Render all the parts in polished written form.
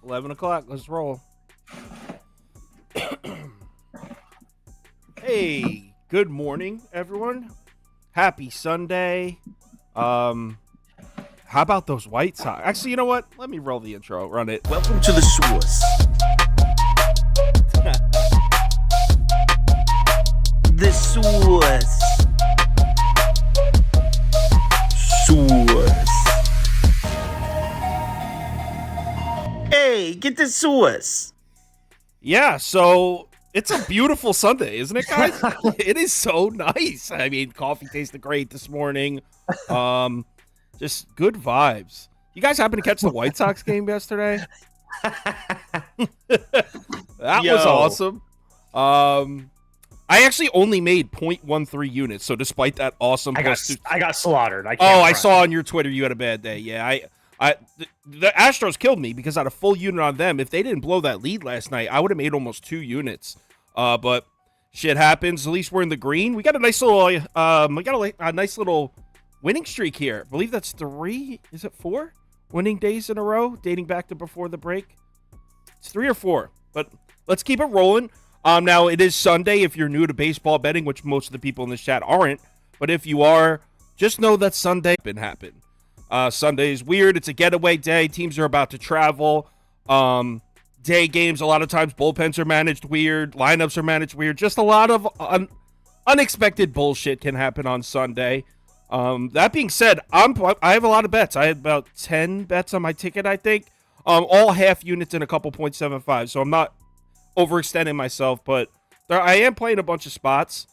11 o'clock. Let's roll. Hey, good morning, everyone. Happy Sunday. How about those White Sox? Actually, you know what? Let me roll the intro. Run it. Welcome to the source. The source. Source. Hey, get the source. Yeah, so it's a beautiful Sunday, isn't it, guys? It is so nice. I mean, coffee tasted great this morning. Just good vibes. You guys happen to catch the White Sox game yesterday? That was awesome. I actually only made 0.13 units, so despite that awesome, I got slaughtered. I saw on your Twitter you had a bad day. Yeah, the Astros killed me because I had a full unit on them. If they didn't blow that lead last night, I would have made almost 2 units. But shit happens. At least we're in the green. We got a nice little winning streak here. I believe that's 3. Is it 4 winning days in a row, dating back to before the break? It's 3 or 4. But let's keep it rolling. Now it is Sunday. If you're new to baseball betting, which most of the people in this chat aren't, but if you are, just know that Sunday been happening. Sunday is weird. It's a getaway day. Teams are about to travel. Day games, a lot of times bullpens are managed weird. Lineups are managed weird. Just a lot of unexpected bullshit can happen on Sunday. That being said, I have a lot of bets. I had about 10 bets on my ticket, I think. All half units and a couple 0.75. So I'm not overextending myself, but I am playing a bunch of spots.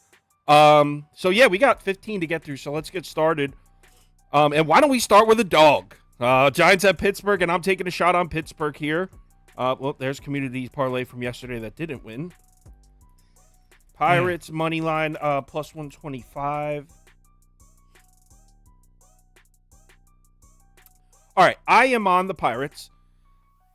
So yeah, we got 15 to get through. So let's get started. And why don't we start with a dog? Giants at Pittsburgh, and I'm taking a shot on Pittsburgh here. Well, there's community parlay from yesterday that didn't win. Pirates money line plus 125. All right, I am on the Pirates.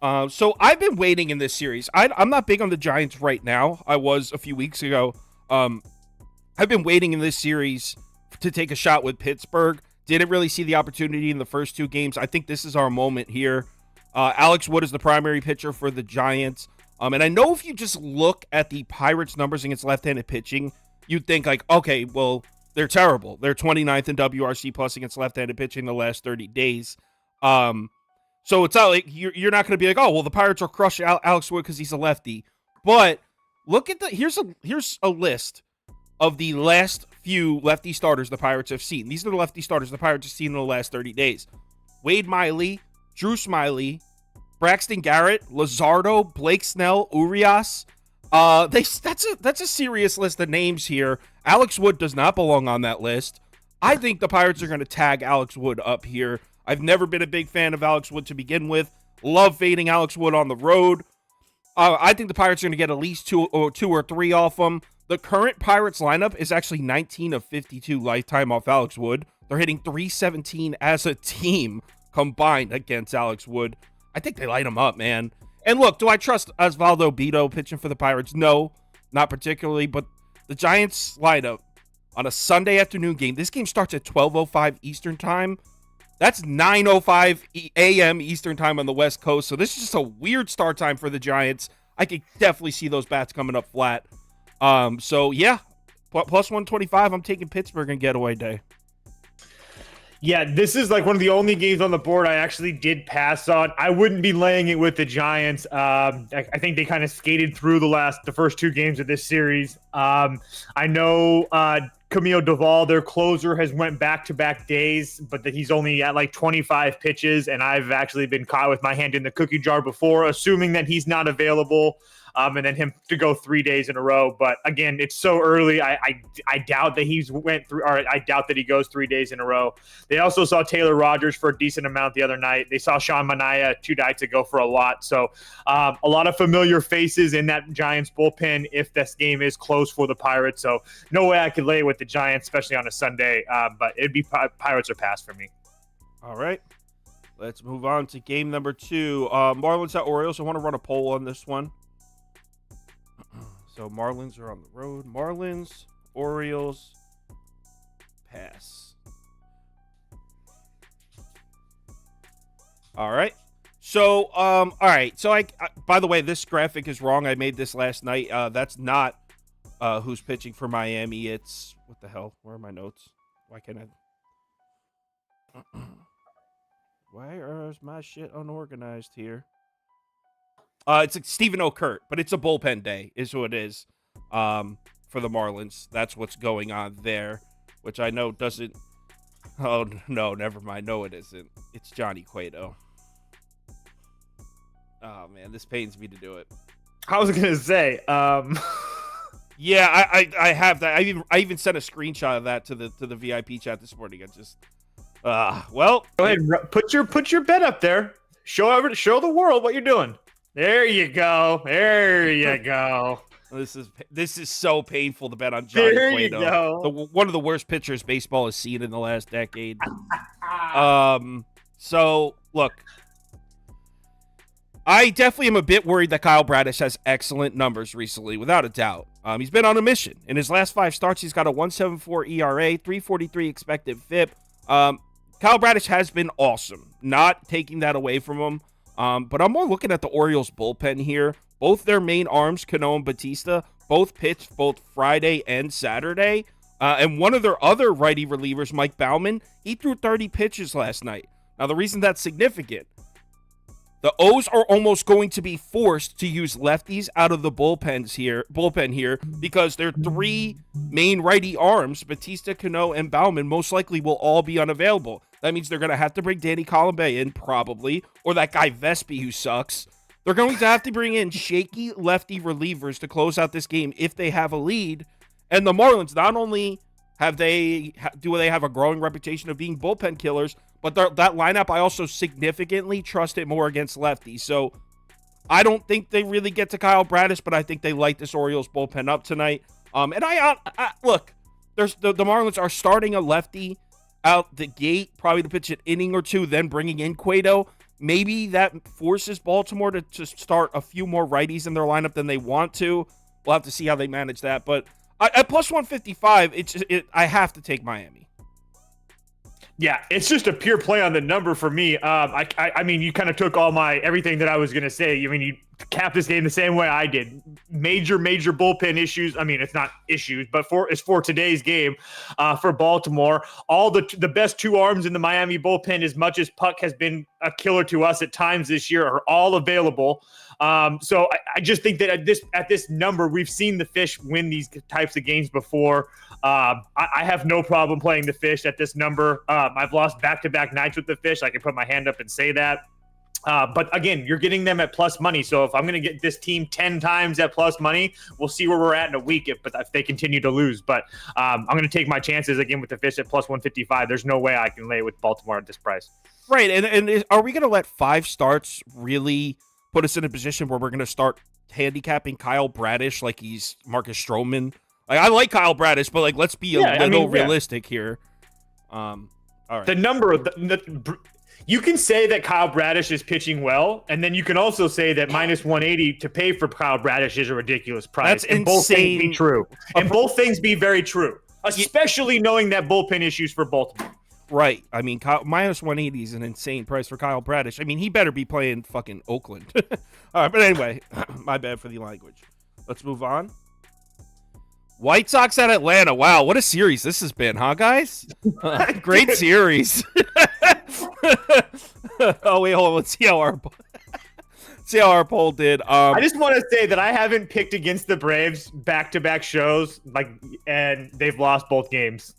So I've been waiting in this series. I'm not big on the Giants right now. I was a few weeks ago. I've been waiting in this series to take a shot with Pittsburgh. Didn't really see the opportunity in the first 2 games. I think this is our moment here. Alex Wood is the primary pitcher for the Giants. And I know if you just look at the Pirates' numbers against left-handed pitching, you'd think like, okay, well, they're terrible. They're 29th in WRC plus against left-handed pitching the last 30 days. So it's not like you're not going to be like, oh, well, the Pirates are crushing Alex Wood because he's a lefty. But look at here's a list of the last few lefty starters the Pirates have seen. These are the lefty starters the Pirates have seen in the last 30 days. Wade Miley, Drew Smyly, Braxton Garrett, Luzardo, Blake Snell, Urias. That's a serious list of names here. Alex Wood does not belong on that list. I think the Pirates are going to tag Alex Wood up here. I've never been a big fan of Alex Wood to begin with. Love fading Alex Wood on the road. I think the Pirates are going to get at least 2 or 3 off him. The current Pirates lineup is actually 19 of 52 lifetime off Alex Wood. They're hitting .317 as a team combined against Alex Wood. I think they light him up, man. And look, do I trust Osvaldo Bido pitching for the Pirates? No, not particularly. But the Giants lineup on a Sunday afternoon game. This game starts at 12:05 Eastern time. That's 9:05 a.m. Eastern time on the West Coast. So this is just a weird start time for the Giants. I could definitely see those bats coming up flat. So yeah, plus 125. I'm taking Pittsburgh and getaway day. Yeah, this is like one of the only games on the board I actually did pass on. I wouldn't be laying it with the Giants. I think they kind of skated through the first 2 games of this series. I know Camille Duvall, their closer, has went back-to-back days, but that he's only at like 25 pitches, and I've actually been caught with my hand in the cookie jar before, assuming that he's not available. And then him to go 3 days in a row. But again, it's so early. I doubt that I doubt that he goes 3 days in a row. They also saw Taylor Rogers for a decent amount the other night. They saw Sean Manaea 2 nights ago for a lot. So a lot of familiar faces in that Giants bullpen if this game is close for the Pirates. So no way I could lay with the Giants, especially on a Sunday. But it'd be Pirates or pass for me. All right. Let's move on to game number 2. Marlins at Orioles. I want to run a poll on this one. So Marlins are on the road. Marlins, Orioles, pass. All right. So, all right. So, by the way, this graphic is wrong. I made this last night. That's not who's pitching for Miami. It's what the hell? Where are my notes? Why can't I? Why is my shit unorganized here? It's like Stephen O'Kurt, but it's a bullpen day, is who it is. For the Marlins, that's what's going on there, which I know doesn't. Oh no, never mind. No, it isn't. It's Johnny Cueto. Oh man, this pains me to do it. I was gonna say, yeah, I have that. I even sent a screenshot of that to the VIP chat this morning. I just, well, go ahead, put your bet up there. Show the world what you're doing. There you go. There you go. This is so painful to bet on Johnny There Cueto. you go. One of the worst pitchers baseball has seen in the last decade. So look, I definitely am a bit worried that Kyle Bradish has excellent numbers recently, without a doubt. He's been on a mission. In his last 5 starts, he's got a 1.74 ERA, 3.43 expected FIP. Kyle Bradish has been awesome. Not taking that away from him. But I'm more looking at the Orioles bullpen here. Both their main arms, Cano and Batista, both pitched both Friday and Saturday. And one of their other righty relievers, Mike Baumann, he threw 30 pitches last night. Now, the reason that's significant, the O's are almost going to be forced to use lefties out of the bullpen here because their 3 main righty arms, Batista, Cano, and Baumann, most likely will all be unavailable. That means they're going to have to bring Danny Colombe in, probably, or that guy Vespi who sucks. They're going to have to bring in shaky lefty relievers to close out this game if they have a lead. And the Marlins, not only do they have a growing reputation of being bullpen killers, but that lineup, I also significantly trust it more against lefties. So I don't think they really get to Kyle Bradish, but I think they light this Orioles bullpen up tonight. And I look, the Marlins are starting a lefty out the gate, probably to pitch an inning or two, then bringing in Cueto. Maybe that forces Baltimore to start a few more righties in their lineup than they want to. We'll have to see how they manage that. But at plus 155, I have to take Miami. Yeah, it's just a pure play on the number for me. I mean, you kind of took everything that I was going to say. I mean, you capped this game the same way I did. Major bullpen issues. I mean, it's not issues, but it's for today's game for Baltimore. All the best 2 arms in the Miami bullpen, as much as Puck has been a killer to us at times this year, are all available. So I just think that at this number, we've seen the Fish win these types of games before. I have no problem playing the Fish at this number. I've lost back-to-back nights with the Fish. I can put my hand up and say that. But again, you're getting them at plus money. So if I'm going to get this team 10 times at plus money, we'll see where we're at in a week if they continue to lose. But I'm going to take my chances again with the Fish at plus 155. There's no way I can lay with Baltimore at this price. Right. And are we going to let 5 starts really put us in a position where we're going to start handicapping Kyle Bradish like he's Marcus Stroman? Like, I like Kyle Bradish, but let's be a little realistic here. All right. The number of you can say that Kyle Bradish is pitching well, and then you can also say that minus 180 to pay for Kyle Bradish is a ridiculous price. That's and insane. Both things be true. And both things be very true, especially knowing that bullpen issues for Baltimore. Right. I mean, minus 180 is an insane price for Kyle Bradish. I mean, he better be playing fucking Oakland. All right, but anyway, my bad for the language. Let's move on. White Sox at Atlanta. Wow, what a series this has been, huh, guys? Great series. Oh, wait, hold on. Let's see how our poll did. I just want to say that I haven't picked against the Braves back-to-back shows, and they've lost both games.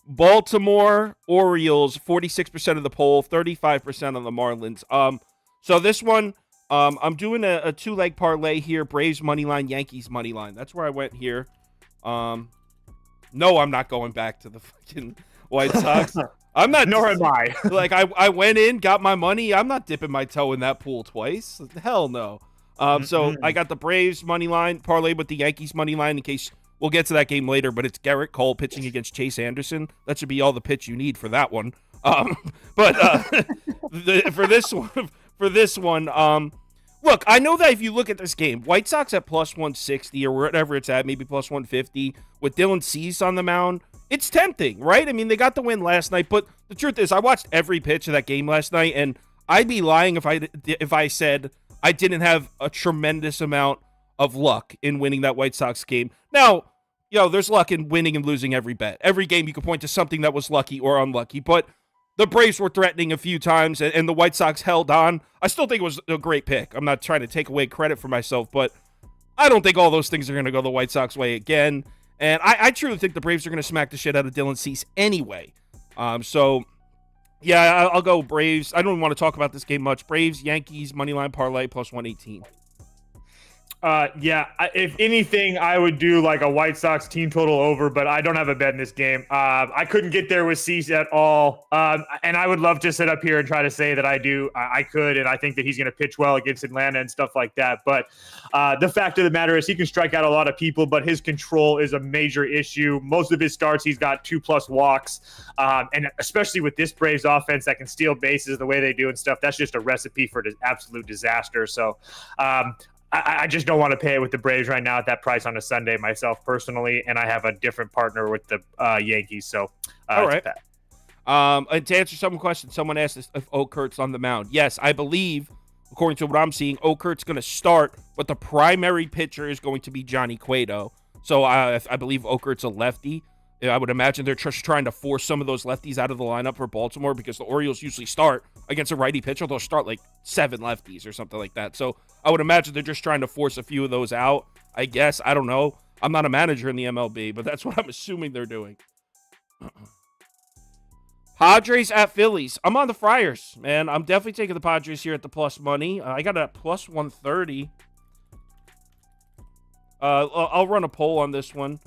Baltimore Orioles, 46% of the poll, 35% on the Marlins. So this one, I'm doing a 2-leg parlay here. Braves money line, Yankees money line. That's where I went here. No, I'm not going back to the fucking White Sox. I'm not. Nor am I. I went in, got my money. I'm not dipping my toe in that pool twice. Hell no. So I got the Braves money line parlay with the Yankees money line in case we'll get to that game later. But it's Garrett Cole pitching against Chase Anderson. That should be all the pitch you need for that one. For this one, look, I know that if you look at this game, White Sox at plus 160 or whatever it's at, maybe plus 150 with Dylan Cease on the mound. It's tempting, right? I mean, they got the win last night, but the truth is I watched every pitch of that game last night, and I'd be lying if I said I didn't have a tremendous amount of luck in winning that White Sox game. Now, there's luck in winning and losing every bet. Every game you can point to something that was lucky or unlucky, but the Braves were threatening a few times, and the White Sox held on. I still think it was a great pick. I'm not trying to take away credit for myself, but I don't think all those things are going to go the White Sox way again. And I truly think the Braves are going to smack the shit out of Dylan Cease anyway. So, yeah, I'll go Braves. I don't even want to talk about this game much. Braves, Yankees, moneyline parlay plus 118. If anything, I would do like a White Sox team total over, but I don't have a bet in this game. I couldn't get there with Cease at all. And I would love to sit up here and try to say that I do. I could, and I think that he's going to pitch well against Atlanta and stuff like that. But the fact of the matter is he can strike out a lot of people, but his control is a major issue. Most of his starts, he's got 2+ walks. And especially with this Braves offense that can steal bases the way they do and stuff, that's just a recipe for absolute disaster. So, I just don't want to pay it with the Braves right now at that price on a Sunday myself personally, and I have a different partner with the Yankees. So, all right. And to answer some question, someone asked if Okert's on the mound. Yes, I believe, according to what I'm seeing, Okert's going to start, but the primary pitcher is going to be Johnny Cueto. So I believe Okert's a lefty. I would imagine they're just trying to force some of those lefties out of the lineup for Baltimore because the Orioles usually start against a righty pitcher. They'll start like 7 lefties or something like that. So I would imagine they're just trying to force a few of those out, I guess. I don't know. I'm not a manager in the MLB, but that's what I'm assuming they're doing. Padres at Phillies. I'm on the Friars, man. I'm definitely taking the Padres here at the plus money. I got it at plus 130. I'll run a poll on this one.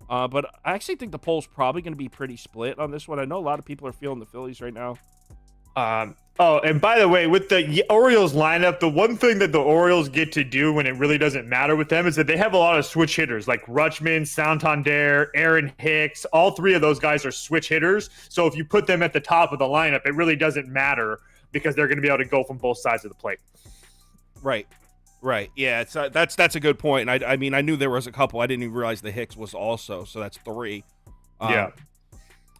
But I actually think the poll's probably going to be pretty split on this one. I know a lot of people are feeling the Phillies right now. And by the way, with the Orioles lineup, the one thing that the Orioles get to do when it really doesn't matter with them is that they have a lot of switch hitters like Rutschman, Santander, Aaron Hicks. All 3 of those guys are switch hitters. So if you put them at the top of the lineup, it really doesn't matter because they're going to be able to go from both sides of the plate. Right. Yeah, that's a good point. I mean, I knew there was a couple. I didn't even realize the Hicks was also, so that's 3. Yeah.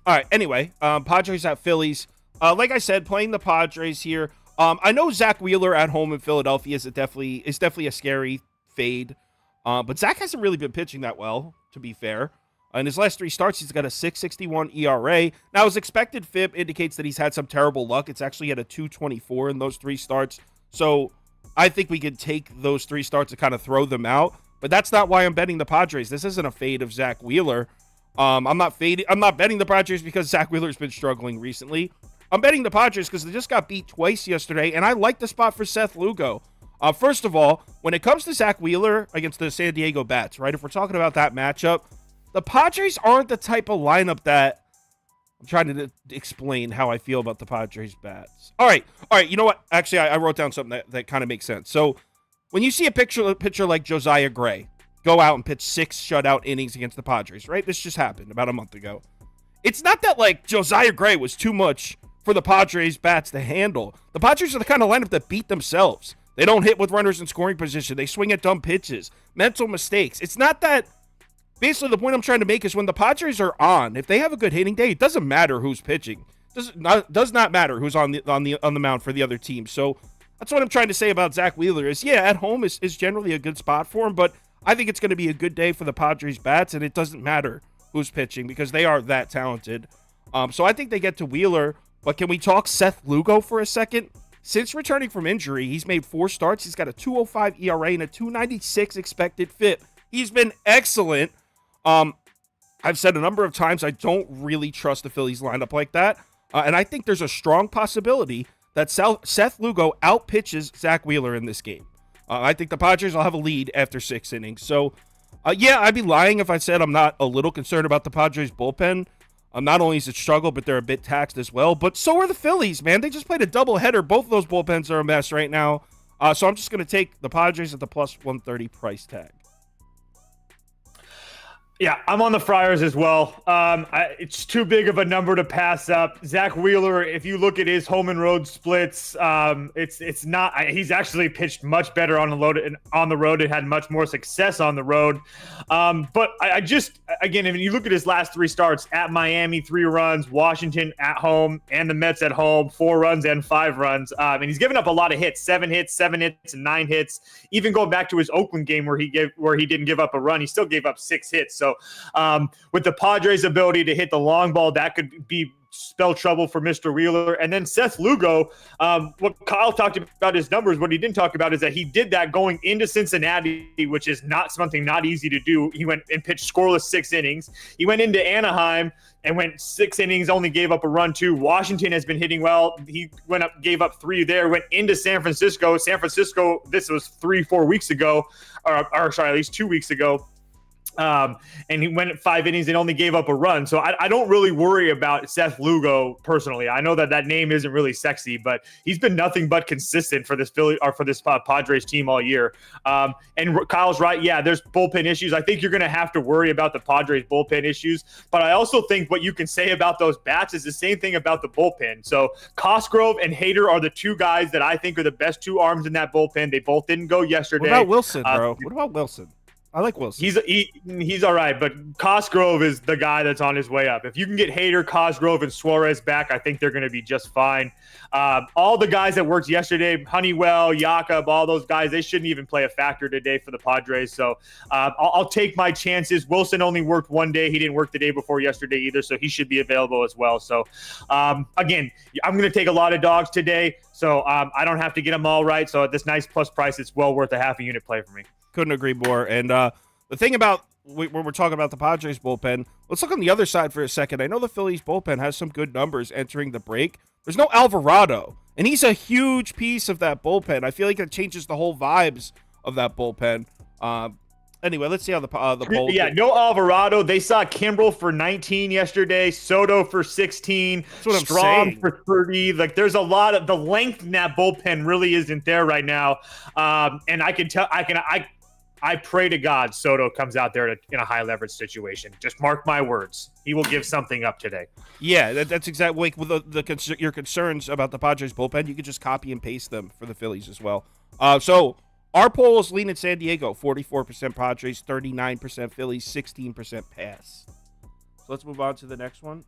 All right, anyway, Padres at Phillies. Like I said, playing the Padres here. I know Zach Wheeler at home in Philadelphia is definitely a scary fade. But Zach hasn't really been pitching that well, to be fair. In his last 3 starts, he's got a 6.61 ERA. Now, his expected FIP indicates that he's had some terrible luck. It's actually at a 2.24 in those 3 starts. So I think we could take those 3 starts and kind of throw them out. But that's not why I'm betting the Padres. This isn't a fade of Zach Wheeler. I'm not betting the Padres because Zach Wheeler's been struggling recently. I'm betting the Padres because they just got beat twice yesterday, and I like the spot for Seth Lugo. First of all, when it comes to Zach Wheeler against the San Diego Bats, right, if we're talking about that matchup, the Padres aren't the type of lineup that I'm trying to explain how I feel about the Padres bats. All right. You know what? Actually, I wrote down something that kind of makes sense. So when you see a pitcher like Josiah Gray go out and pitch 6 shutout innings against the Padres, right? This just happened about a month ago. It's not that like Josiah Gray was too much for the Padres bats to handle. The Padres are the kind of lineup that beat themselves. They don't hit with runners in scoring position. They swing at dumb pitches, mental mistakes. It's not that. Basically, the point I'm trying to make is when the Padres are on, if they have a good hitting day, it doesn't matter who's pitching. Does not matter who's on the mound for the other team. So that's what I'm trying to say about Zach Wheeler is, yeah, at home is generally a good spot for him, but I think it's going to be a good day for the Padres bats, and it doesn't matter who's pitching because they are that talented. So I think they get to Wheeler, but can we talk Seth Lugo for a second? Since returning from injury, he's made 4 starts. He's got a 2.05 ERA and a 2.96 expected FIP. He's been excellent. I've said a number of times I don't really trust the Phillies lineup like that. And I think there's a strong possibility that Seth Lugo outpitches Zach Wheeler in this game. I think the Padres will have a lead after 6 innings. So, yeah, I'd be lying if I said I'm not a little concerned about the Padres bullpen. Not only is it struggle, but they're a bit taxed as well. But so are the Phillies, man. They just played a doubleheader. Both of those bullpens are a mess right now. So I'm just going to take the Padres at the plus 130 price tag. Yeah, I'm on the Friars as well. It's too big of a number to pass up. Zach Wheeler, if you look at his home and road splits, it's not. He's actually pitched much better on the road and had much more success on the road. But I just, again, if you look at his last 3 starts, at Miami 3 runs, Washington at home, and the Mets at home 4 runs and 5 runs. And he's given up a lot of hits: 7 hits, 7 hits, and 9 hits. Even going back to his Oakland game where he didn't give up a run, he still gave up 6 hits. So with the Padres' ability to hit the long ball, that could spell trouble for Mr. Wheeler. And then Seth Lugo, what Kyle talked about his numbers, what he didn't talk about is that he did that going into Cincinnati, which is not easy to do. He went and pitched scoreless 6 innings. He went into Anaheim and went 6 innings, only gave up a run 2. Washington has been hitting well. He gave up 3 there, went into San Francisco. This was 3-4 weeks ago, or sorry, at least 2 weeks ago. And he went at 5 innings and only gave up a run. So I don't really worry about Seth Lugo personally. I know that name isn't really sexy, but he's been nothing but consistent for this Padres team all year. And Kyle's right. Yeah, there's bullpen issues. I think you're going to have to worry about the Padres bullpen issues, but I also think what you can say about those bats is the same thing about the bullpen. So Cosgrove and Hader are the 2 guys that I think are the best 2 arms in that bullpen. They both didn't go yesterday. What about Wilson, bro? What about Wilson? I like Wilson. He's all right, but Cosgrove is the guy that's on his way up. If you can get Hader, Cosgrove, and Suarez back, I think they're going to be just fine. All the guys that worked yesterday, Honeywell, Jakob, all those guys, they shouldn't even play a factor today for the Padres. So I'll take my chances. Wilson only worked 1 day. He didn't work the day before yesterday either, so he should be available as well. So, again, I'm going to take a lot of dogs today, so I don't have to get them all right. So at this nice plus price, it's well worth a half a unit play for me. Couldn't agree more. And the thing about when we're talking about the Padres bullpen, let's look on the other side for a second. I know the Phillies bullpen has some good numbers entering the break. There's no Alvarado, and he's a huge piece of that bullpen. I feel like it changes the whole vibes of that bullpen. Anyway, let's see how the bullpen. Yeah, no Alvarado. They saw Kimbrel for 19 yesterday, Soto for 16, Strahm for 30. Like, there's a lot of the length in that bullpen really isn't there right now. And I pray to God Soto comes out there in a high leverage situation. Just mark my words. He will give something up today. Yeah, that's exactly like with your concerns about the Padres bullpen. You could just copy and paste them for the Phillies as well. So our poll is leaning San Diego, 44% Padres, 39% Phillies, 16% pass. So let's move on to the next one.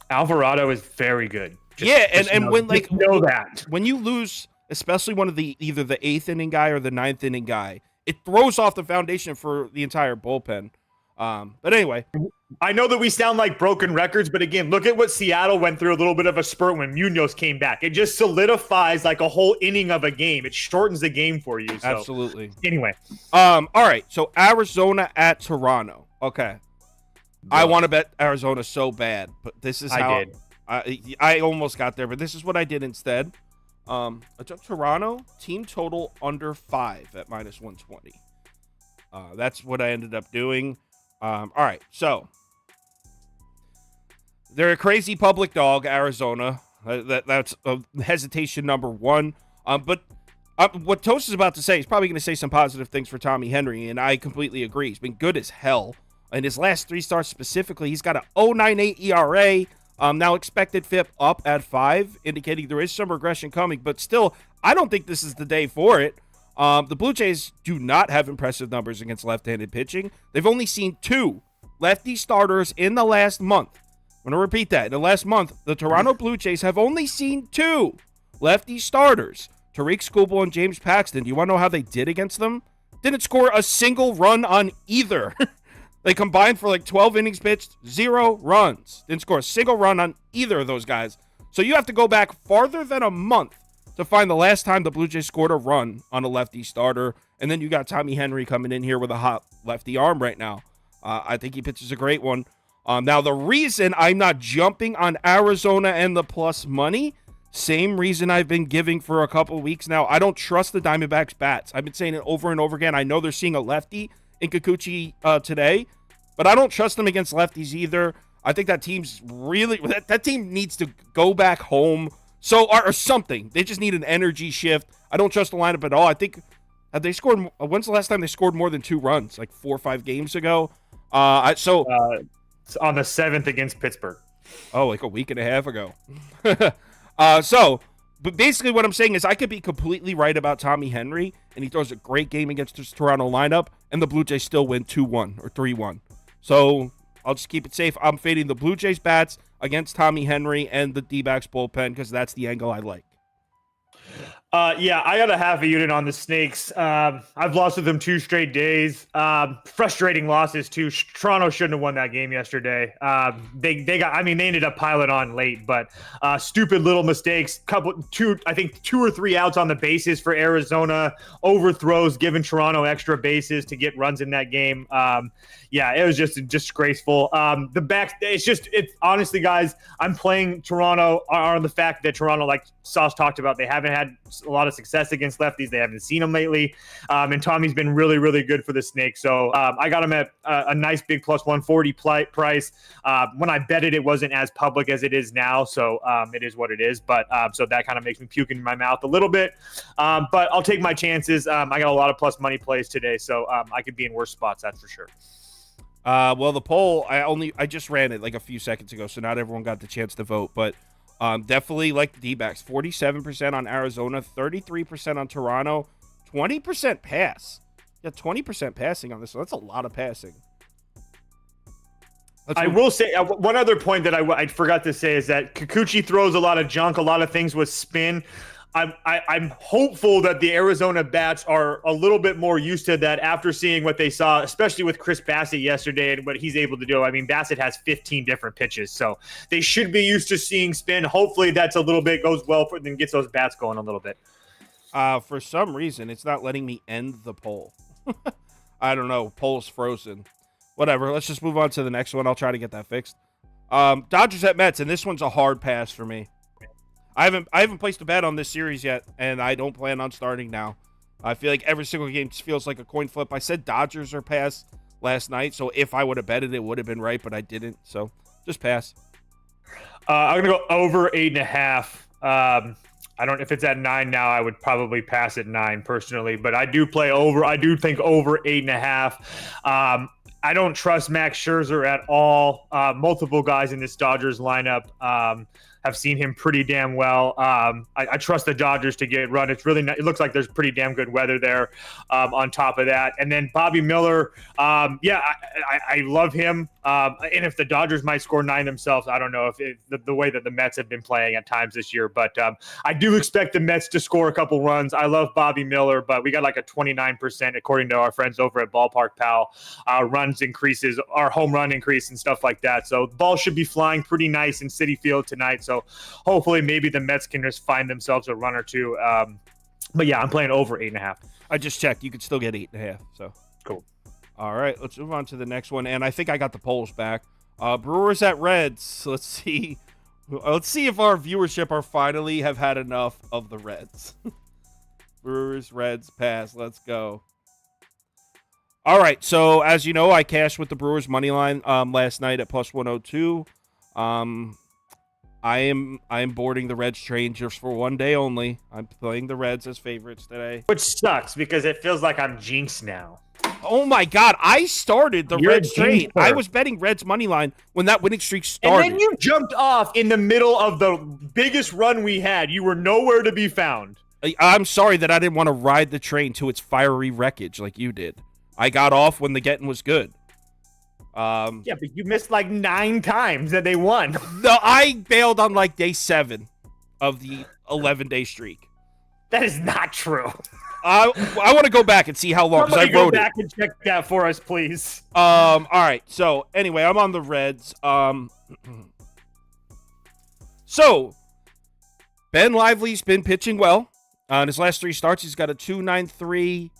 Alvarado is very good. When you lose, especially one of either the 8th inning guy or the 9th inning guy, it throws off the foundation for the entire bullpen. But anyway, I know that we sound like broken records, but again, look at what Seattle went through a little bit of a spurt when Munoz came back. It just solidifies like a whole inning of a game. It shortens the game for you. So, absolutely. Anyway. All right. So Arizona at Toronto. Okay. Bro. I want to bet Arizona so bad, but this is how I almost got there, but this is what I did instead. I took Toronto team total under 5 at -120. That's what I ended up doing. All right, so they're a crazy public dog, Arizona. That's hesitation number 1. But what Toast is about to say, he's probably going to say some positive things for Tommy Henry, and I completely agree. He's been good as hell. In his last 3 starts specifically, he's got a 0.98 ERA. Now expected FIP up at 5, indicating there is some regression coming, but still, I don't think this is the day for it. The Blue Jays do not have impressive numbers against left-handed pitching. They've only seen 2 lefty starters in the last month. I'm going to repeat that. In the last month, the Toronto Blue Jays have only seen 2 lefty starters. Tariq Skubal and James Paxton. Do you want to know how they did against them? Didn't score a single run on either. They combined for like 12 innings pitched, 0 runs. Didn't score a single run on either of those guys. So you have to go back farther than a month to find the last time the Blue Jays scored a run on a lefty starter. And then you got Tommy Henry coming in here with a hot lefty arm right now. I think he pitches a great one. Now, the reason I'm not jumping on Arizona and the plus money, same reason I've been giving for a couple of weeks now. I don't trust the Diamondbacks bats. I've been saying it over and over again. I know they're seeing a lefty in Kikuchi today, but I don't trust them against lefties either. I think that team's really that team needs to go back home or something. They just need an energy shift. I don't trust the lineup at all. I think Have they scored? When's the last time they scored more than 2 runs? Like 4 or 5 games ago. It's on the 7th against Pittsburgh. Oh, like a week and a half ago. But basically what I'm saying is I could be completely right about Tommy Henry, and he throws a great game against this Toronto lineup, and the Blue Jays still win 2-1 or 3-1. So I'll just keep it safe. I'm fading the Blue Jays bats against Tommy Henry and the D-backs bullpen because that's the angle I like. Yeah, I got a half a unit on the Snakes. I've lost with them 2 straight days. Frustrating losses too. Toronto shouldn't have won that game yesterday. They ended up piling on late, but stupid little mistakes. I think 2 or 3 outs on the bases for Arizona. Overthrows, giving Toronto extra bases to get runs in that game. Yeah, it was just disgraceful. The back, it's honestly, guys, I'm playing Toronto on the fact that Toronto, like Sauce talked about, they haven't had a lot of success against lefties. They haven't seen them lately. And Tommy's been really, really good for the Snakes. So I got him at a nice big plus 140 price. When I betted, it wasn't as public as it is now. So it is what it is. But so that kind of makes me puke in my mouth a little bit. But I'll take my chances. I got a lot of plus money plays today. So I could be in worse spots, that's for sure. Well, the poll, I just ran it like a few seconds ago, so not everyone got the chance to vote, but definitely like the D-backs. 47% on Arizona, 33% on Toronto, 20% pass. Yeah, 20% passing on this, so that's a lot of passing. I will say one other point that I forgot to say is that Kikuchi throws a lot of junk, a lot of things with spin. I'm hopeful that the Arizona bats are a little bit more used to that after seeing what they saw, especially with Chris Bassett yesterday and what he's able to do. I mean, Bassett has 15 different pitches, so they should be used to seeing spin. Hopefully that's a little bit goes well for them, gets those bats going a little bit. For some reason, it's not letting me end the poll. I don't know. Poll's frozen. Whatever. Let's just move on to the next one. I'll try to get that fixed. Dodgers at Mets, and this one's a hard pass for me. I haven't placed a bet on this series yet, and I don't plan on starting now. I feel like every single game feels like a coin flip. I said Dodgers are pass last night, so if I would have betted, it would have been right, but I didn't. So just pass. I'm gonna go over 8.5. I don't. If it's at 9 now, I would probably pass at 9 personally, but I do play over. I do think over 8.5. I don't trust Max Scherzer at all. Multiple guys in this Dodgers lineup have seen him pretty damn well. I trust the Dodgers to get run. It's really not, it looks like there's pretty damn good weather there on top of that. And then Bobby Miller, I love him. And if the Dodgers might score 9 themselves, I don't know if the way that the Mets have been playing at times this year. But I do expect the Mets to score a couple runs. I love Bobby Miller, but we got like a 29%, according to our friends over at Ballpark Pal, runs increases, our home run increase and stuff like that. So the ball should be flying pretty nice in Citi Field tonight. So hopefully maybe the Mets can just find themselves a run or two. But yeah, I'm playing over 8.5. I just checked. You could still get 8.5. So cool. All right, let's move on to the next one. And I think I got the polls back. Brewers at Reds. Let's see if our viewership are finally have had enough of the Reds. Brewers, Reds, pass. Let's go. All right, so as you know, I cashed with the Brewers money line last night at plus 102. I am boarding the Reds train just for one day only. I'm playing the Reds as favorites today. Which sucks because it feels like I'm jinxed now. Oh my God, I started the Reds train. I was betting Reds money line when that winning streak started. And then you jumped off in the middle of the biggest run we had. You were nowhere to be found. I'm sorry that I didn't want to ride the train to its fiery wreckage like you did. I got off when the getting was good. Yeah, but you missed like 9 times that they won. No, I bailed on like day 7 of the 11-day streak. That is not true. I want to go back and see how long. Somebody go back and check that for us, please. All right. So anyway, I'm on the Reds. So Ben Lively's been pitching well. In his last 3 starts, he's got a 2.93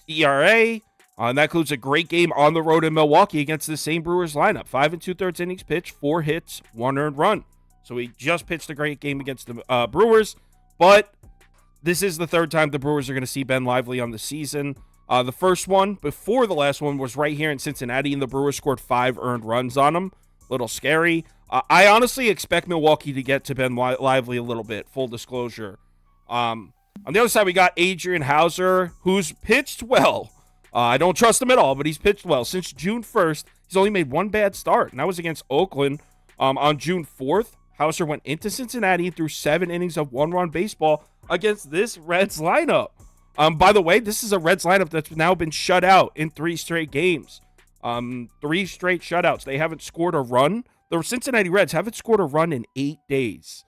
ERA. And that includes a great game on the road in Milwaukee against the same Brewers lineup. 5 2/3 innings pitched, 4 hits, 1 earned run. So he just pitched a great game against the Brewers. But this is the 3rd time the Brewers are going to see Ben Lively on the season. The first one, before the last one, was right here in Cincinnati, and the Brewers scored 5 earned runs on him. A little scary. I honestly expect Milwaukee to get to Ben Lively a little bit, full disclosure. On the other side, we got Adrian Hauser, who's pitched well. I don't trust him at all, but he's pitched well. Since June 1st, he's only made one bad start, and that was against Oakland on June 4th. Hauser went into Cincinnati and threw 7 innings of one-run baseball against this Reds lineup. By the way, this is a Reds lineup that's now been shut out in 3 straight games. 3 straight shutouts. They haven't scored a run. The Cincinnati Reds haven't scored a run in 8 days.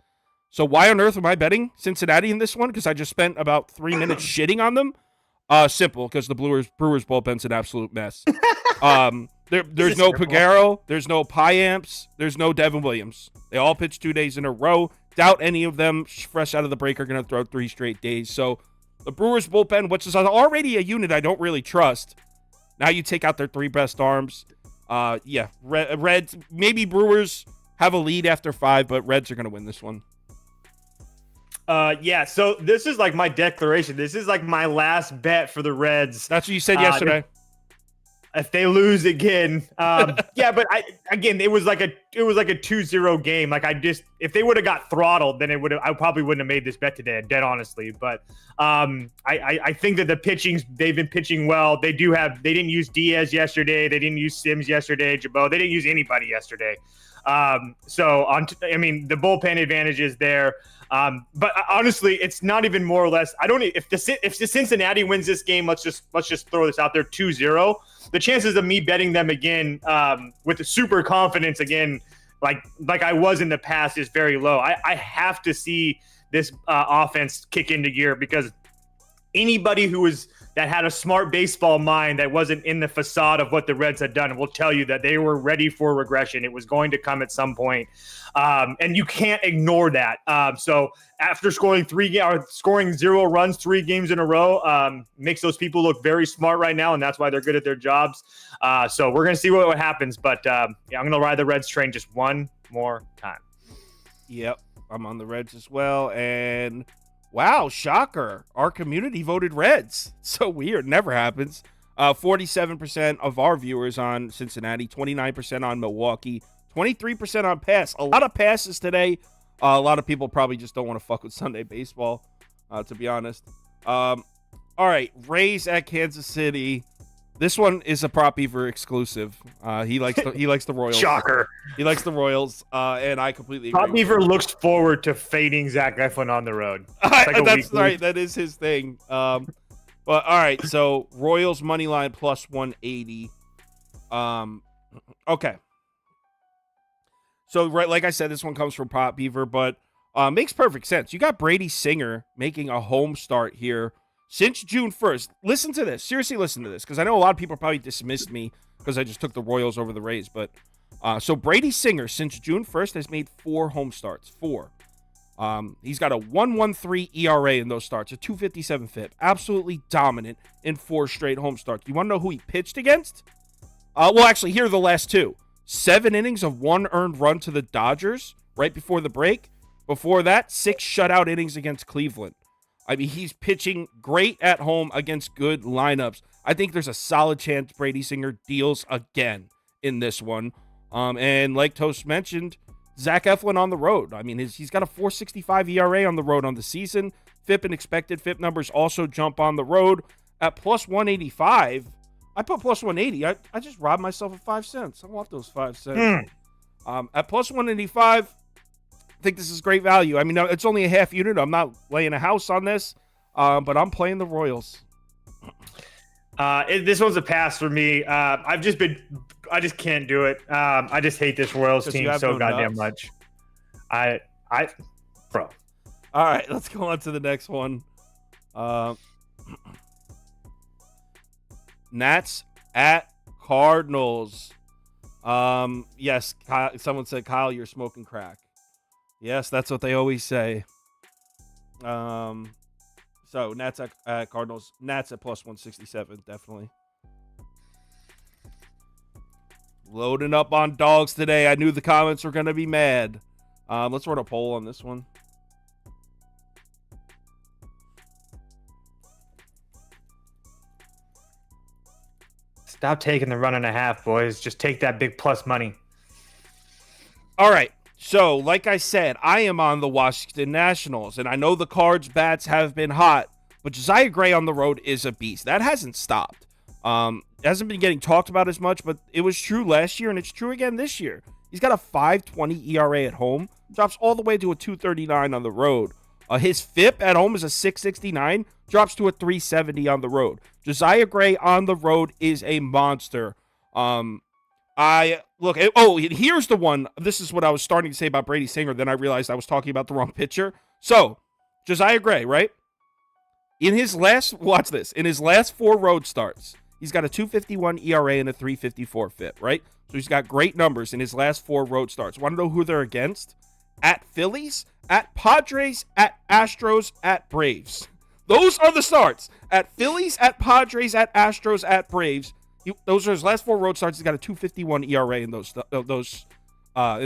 So why on earth am I betting Cincinnati in this one? Because I just spent about 3 minutes shitting on them? Simple, because the Brewers bullpen's an absolute mess. There's no Pagero, there's no Piamps, there's no Devin Williams. They all pitched 2 days in a row. Doubt any of them fresh out of the break are going to throw 3 straight days. So the Brewers bullpen, which is already a unit I don't really trust, now you take out their 3 best arms. Reds, maybe Brewers have a lead after 5, but Reds are going to win this one. So this is like my declaration. This is like my last bet for the Reds. That's what you said yesterday. If they lose again, but it was like a 2-0 game. Like if they would have got throttled, then I probably wouldn't have made this bet today, dead honestly. But I think that the they've been pitching well. They didn't use Diaz yesterday. They didn't use Sims yesterday. Jabot, they didn't use anybody yesterday. The bullpen advantage is there. But honestly, it's not even more or less. If the Cincinnati wins this game, let's just throw this out there, 2-0. The chances of me betting them again with the super confidence again, like I was in the past, is very low. I have to see this offense kick into gear, because anybody that had a smart baseball mind that wasn't in the facade of what the Reds had done will tell you that they were ready for regression. It was going to come at some point. And you can't ignore that. So after scoring 0 runs 3 games in a row, makes those people look very smart right now, and that's why they're good at their jobs. So we're going to see what happens. But I'm going to ride the Reds train just one more time. Yep, I'm on the Reds as well. And wow, shocker. Our community voted Reds. So weird. Never happens. 47% of our viewers on Cincinnati, 29% on Milwaukee, 23% on pass. A lot of passes today. A lot of people probably just don't want to fuck with Sunday baseball, to be honest. All right, Rays at Kansas City. This one is a Prop Beaver exclusive. He likes the Royals. Shocker. He likes the Royals, and I completely agree. Prop Beaver looks forward to fading Zach Eflin on the road. That's right. That is his thing. But all right, so Royals money line plus 180. Okay. So right, like I said, this one comes from Prop Beaver, but makes perfect sense. You got Brady Singer making a home start here since June 1st. Listen to this. Seriously, listen to this, because I know a lot of people probably dismissed me because I just took the Royals over the Rays. But so Brady Singer since June 1st has made 4 home starts. 4. He's got a 1.13 ERA in those starts, a 2.57 FIP. Absolutely dominant in 4 straight home starts. You want to know who he pitched against? Well, actually, here are the last 2. 7 innings of 1 earned run to the Dodgers right before the break. Before that, 6 shutout innings against Cleveland. I mean, he's pitching great at home against good lineups. I think there's a solid chance Brady Singer deals again in this one. And like Toast mentioned, Zach Eflin on the road. I mean, he's got a 4.65 ERA on the road on the season. FIP and expected FIP numbers also jump on the road at plus 185. I put plus 180. I just robbed myself of 5 cents. I want those 5 cents. At plus 185, I think this is great value. I mean, it's only a half unit. I'm not laying a house on this, but I'm playing the Royals. This one's a pass for me. I just can't do it. I just hate this Royals team so goddamn much. Bro. All right, let's go on to the next one. Nats at Cardinals. Yes, Kyle, someone said, Kyle, you're smoking crack. Yes, that's what they always say. So Nats at Cardinals. Nats at plus 167, definitely. Loading up on dogs today. I knew the comments were going to be mad. Let's run a poll on this one. Stop taking the 1.5, boys. Just take that big plus money. All right. So, like I said, I am on the Washington Nationals, and I know the Cards bats have been hot, but Josiah Gray on the road is a beast. That hasn't stopped. It hasn't been getting talked about as much, but it was true last year, and it's true again this year. He's got a 5.20 ERA at home, drops all the way to a 2.39 on the road. His FIP at home is a 6.69, drops to a 3.70 on the road. Josiah Gray on the road is a monster. Here's the one. This is what I was starting to say about Brady Singer. Then I realized I was talking about the wrong pitcher. So, Josiah Gray, right? In his last 4 road starts, he's got a 2.51 ERA and a 3.54 FIP, right? So he's got great numbers in his last 4 road starts. Want to know who they're against? At Phillies, at Padres, at Astros, at Braves. Those are the starts. At Phillies, at Padres, at Astros, at Braves. Those are his last 4 road starts. He's got a 2.51 ERA in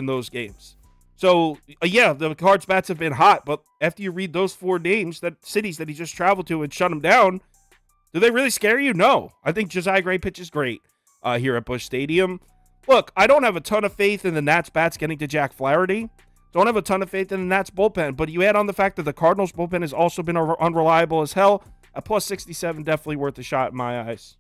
those games. So, the Cards bats have been hot, but after you read those 4 names, cities that he just traveled to and shut them down, do they really scare you? No. I think Josiah Gray pitches great here at Busch Stadium. Look, I don't have a ton of faith in the Nats bats getting to Jack Flaherty. Don't have a ton of faith in the Nats bullpen, but you add on the fact that the Cardinals bullpen has also been unreliable as hell. A plus 67, definitely worth a shot in my eyes.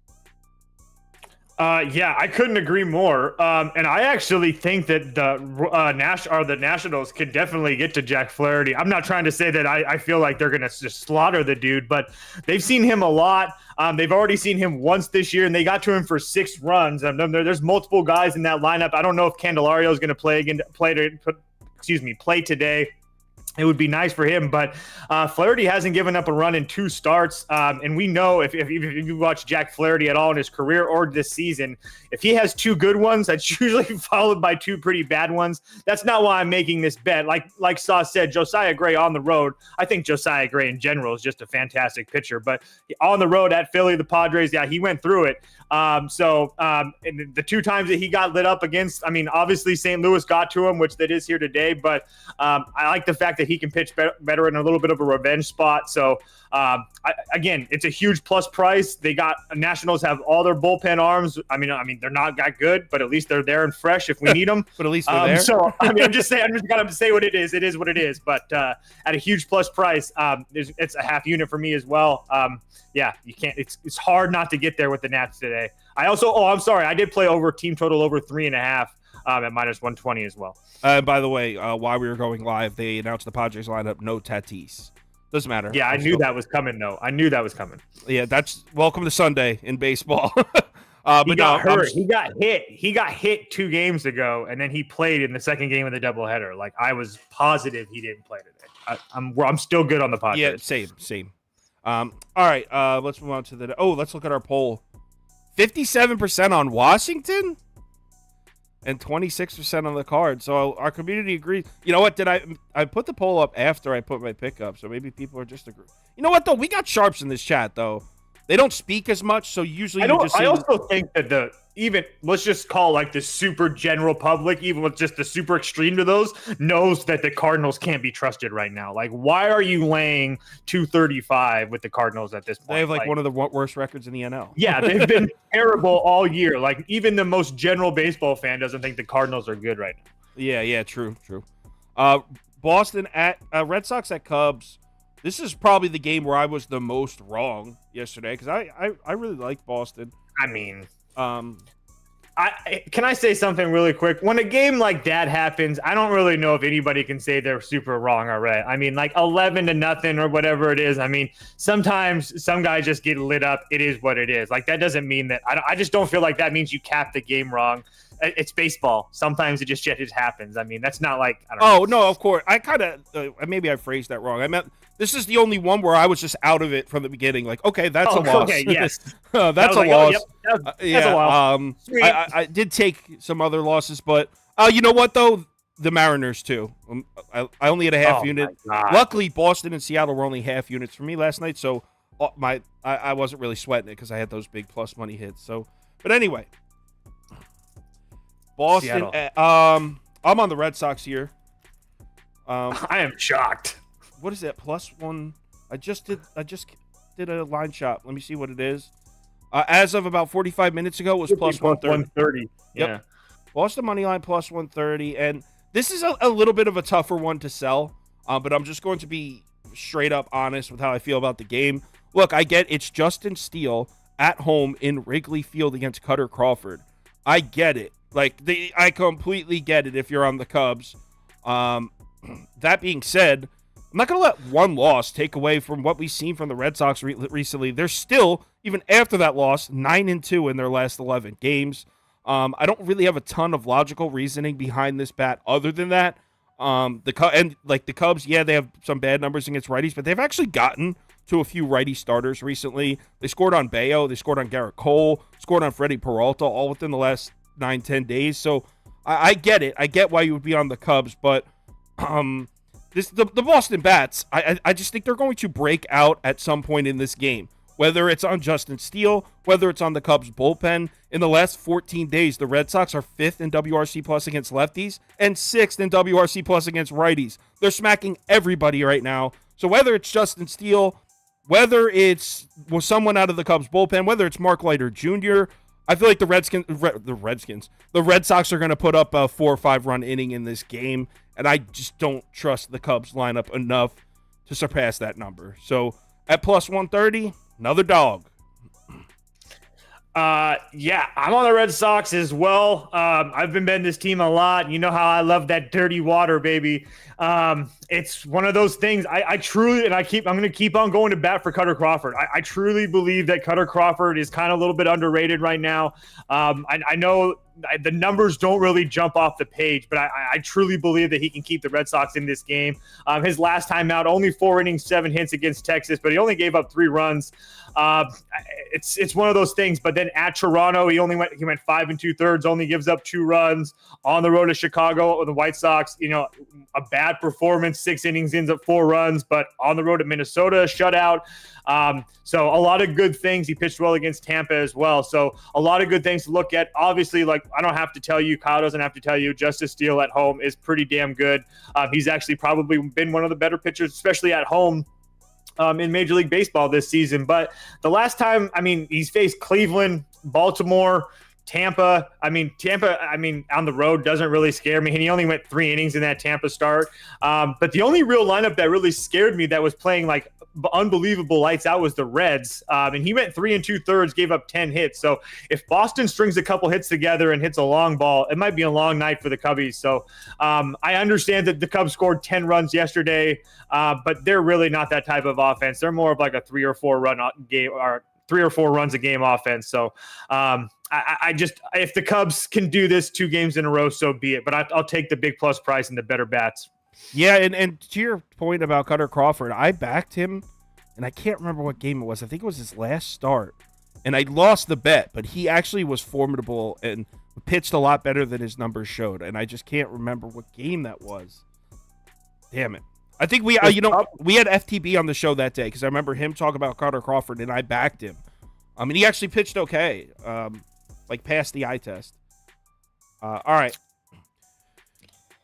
I couldn't agree more. And I actually think that the Nationals could definitely get to Jack Flaherty. I'm not trying to say that I feel like they're going to just slaughter the dude, but they've seen him a lot. They've already seen him once this year, and they got to him for 6 runs. There's multiple guys in that lineup. I don't know if Candelario is going to play today. It would be nice for him, but Flaherty hasn't given up a run in 2 starts. And we know if you watch Jack Flaherty at all in his career or this season, if he has 2 good ones, that's usually followed by 2 pretty bad ones. That's not why I'm making this bet. Like Sauce said, Josiah Gray on the road. I think Josiah Gray in general is just a fantastic pitcher, but on the road at Philly, the Padres, he went through it. And the 2 times that he got lit up against, obviously St. Louis got to him, which that is here today, but I like the fact that he can pitch better in a little bit of a revenge spot. So again, it's a huge plus price. They got Nationals have all their bullpen arms. They're not that good, but at least they're there and fresh if we need them. But at least they're there. So I'm just gotta say what it is. It is what it is. But at a huge plus price, it's a half unit for me as well. You can't. It's hard not to get there with the Nats today. I'm sorry. I did play over team total over 3.5 at minus 120 as well. By the way, while we were going live, they announced the Padres lineup, no Tatis. Doesn't matter. Yeah, I knew that was coming, though. I knew that was coming. Yeah, that's welcome to Sunday in baseball. He got hurt. He got hit. He got hit 2 games ago, and then he played in the second game of the doubleheader. Like, I was positive he didn't play today. I'm still good on the Padres. Yeah, same. All right, let's move on to let's look at our poll. 57% on Washington and 26% on the Cards. So our community agrees. You know what? I put the poll up after I put my pick up, so maybe people are just agreeing. You know what, though? We got sharps in this chat, though. They don't speak as much, so usually I also think that let's just call like the super general public, even with just the super extreme to those, knows that the Cardinals can't be trusted right now. Like, why are you laying 235 with the Cardinals at this point? They have one of the worst records in the NL. Yeah, they've been terrible all year. Like, even the most general baseball fan doesn't think the Cardinals are good right now. Yeah, true. Boston at Red Sox at Cubs. This is probably the game where I was the most wrong yesterday because I really liked Boston. Can I say something really quick? When a game like that happens, I don't really know if anybody can say they're super wrong or right. 11-0 or whatever it is. Sometimes some guys just get lit up. It is what it is. Like, that doesn't mean that. I just don't feel like that means you cap the game wrong. It's baseball. Sometimes it just happens. That's not like. I don't know. Oh no, of course. I kind of maybe I phrased that wrong. I meant this is the only one where I was just out of it from the beginning. Like, okay, that's a loss. Okay, yes, that's a loss. Oh, yep. That's a loss. I did take some other losses, but you know what though? The Mariners too. I only had a half unit. Luckily, Boston and Seattle were only half units for me last night, so I wasn't really sweating it because I had those big plus money hits. So, but anyway. Boston. I'm on the Red Sox here. I am shocked. What is that? +1. I just did a line shot. Let me see what it is. As of about 45 minutes ago, it was +130. 130. Yep. Yeah. Boston money line +130, and This is a little bit of a tougher one to sell, but I'm just going to be straight up honest with how I feel about the game. Look, I get it's Justin Steele at home in Wrigley Field against Cutter Crawford. I get it. I completely get it if you're on the Cubs. That being said, I'm not going to let one loss take away from what we've seen from the Red Sox recently. They're still, even after that loss, 9-2 in their last 11 games. I don't really have a ton of logical reasoning behind this bat other than that. The Cubs, yeah, they have some bad numbers against righties, but they've actually gotten to a few righty starters recently. They scored on Bayo, they scored on Garrett Cole, scored on Freddie Peralta, all within the last 9-10 days. So I get it. I get why you would be on the Cubs, but the Boston Bats, I just think they're going to break out at some point in this game. Whether it's on Justin Steele, whether it's on the Cubs bullpen. In the last 14 days, the Red Sox are 5th in WRC plus against lefties and 6th in WRC plus against righties. They're smacking everybody right now. So whether it's Justin Steele, whether it's someone out of the Cubs bullpen, whether it's Mark Leiter Jr., I feel like the Red Sox are going to put up a 4 or 5 run inning in this game, and I just don't trust the Cubs lineup enough to surpass that number. So at plus 130, another dog. Yeah, I'm on the Red Sox as well. I've been betting this team a lot. You know how I love that dirty water, baby. It's one of those things. I truly, and I'm going to keep on going to bat for Cutter Crawford. I truly believe that Cutter Crawford is kind of a little bit underrated right now. I know the numbers don't really jump off the page, but I truly believe that he can keep the Red Sox in this game. His last time out, only 4 innings, 7 hits against Texas, but he only gave up 3 runs. It's one of those things. But then at Toronto, he went 5 2/3, only gives up 2 runs. On the road to Chicago with the White Sox, a bad performance, 6 innings, ends up 4 runs. But on the road to Minnesota, shutout. So a lot of good things. He pitched well against Tampa as well. So a lot of good things to look at. Obviously, I don't have to tell you, Kyle doesn't have to tell you, Justice Steele at home is pretty damn good. He's actually probably been one of the better pitchers, especially at home, in Major League Baseball this season. But the last time, he's faced Cleveland, Baltimore, Tampa. Tampa, on the road doesn't really scare me. And he only went 3 innings in that Tampa start. But the only real lineup that really scared me that was playing unbelievable lights out was the Reds. And he went 3 2/3, gave up 10 hits. So if Boston strings a couple hits together and hits a long ball, it might be a long night for the Cubbies. So I understand that the Cubs scored 10 runs yesterday, but they're really not that type of offense. They're more of like a 3 or 4 run game, or 3 or 4 runs a game offense. So if the Cubs can do this 2 games in a row, so be it. But I'll take the big plus price and the better bats. Yeah, and to your point about Cutter Crawford, I backed him, and I can't remember what game it was. I think it was his last start, and I lost the bet, but he actually was formidable and pitched a lot better than his numbers showed, and I just can't remember what game that was. Damn it. I think we had FTB on the show that day because I remember him talking about Cutter Crawford, and I backed him. He actually pitched okay, past the eye test. All right.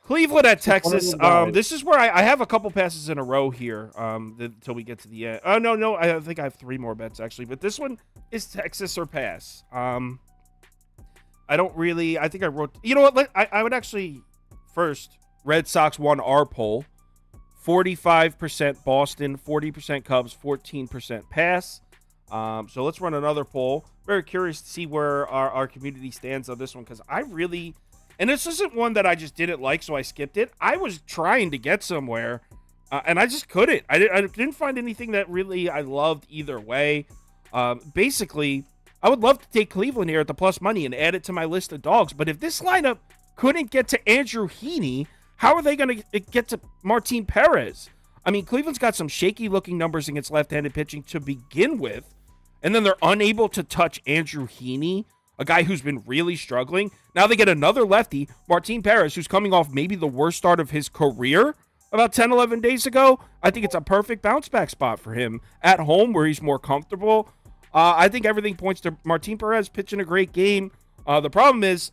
Cleveland at Texas. This is where I have a couple passes in a row here until we get to the end. Oh, no. I think I have 3 more bets, actually. But this one is Texas or pass. I think I wrote... You know what? I would actually... First, Red Sox won our poll. 45% Boston, 40% Cubs, 14% pass. So let's run another poll. Very curious to see where our community stands on this one because I really... And this isn't one that I just didn't like, so I skipped it. I was trying to get somewhere, and I just couldn't. I didn't find anything that really I loved either way. Basically, I would love to take Cleveland here at the plus money and add it to my list of dogs. But if this lineup couldn't get to Andrew Heaney, how are they going to get to Martin Perez? Cleveland's got some shaky-looking numbers against left-handed pitching to begin with, and then they're unable to touch Andrew Heaney, a guy who's been really struggling. Now they get another lefty, Martin Perez, who's coming off maybe the worst start of his career about 10, 11 days ago. I think it's a perfect bounce-back spot for him at home where he's more comfortable. I think everything points to Martin Perez pitching a great game. The problem is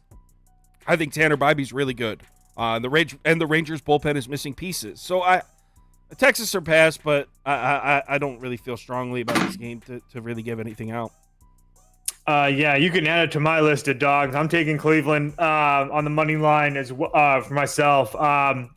I think Tanner Bybee's really good. The Rangers bullpen is missing pieces. So Texas or pass, but I don't really feel strongly about this game to really give anything out. Yeah, you can add it to my list of dogs. I'm taking Cleveland on the money line as for myself.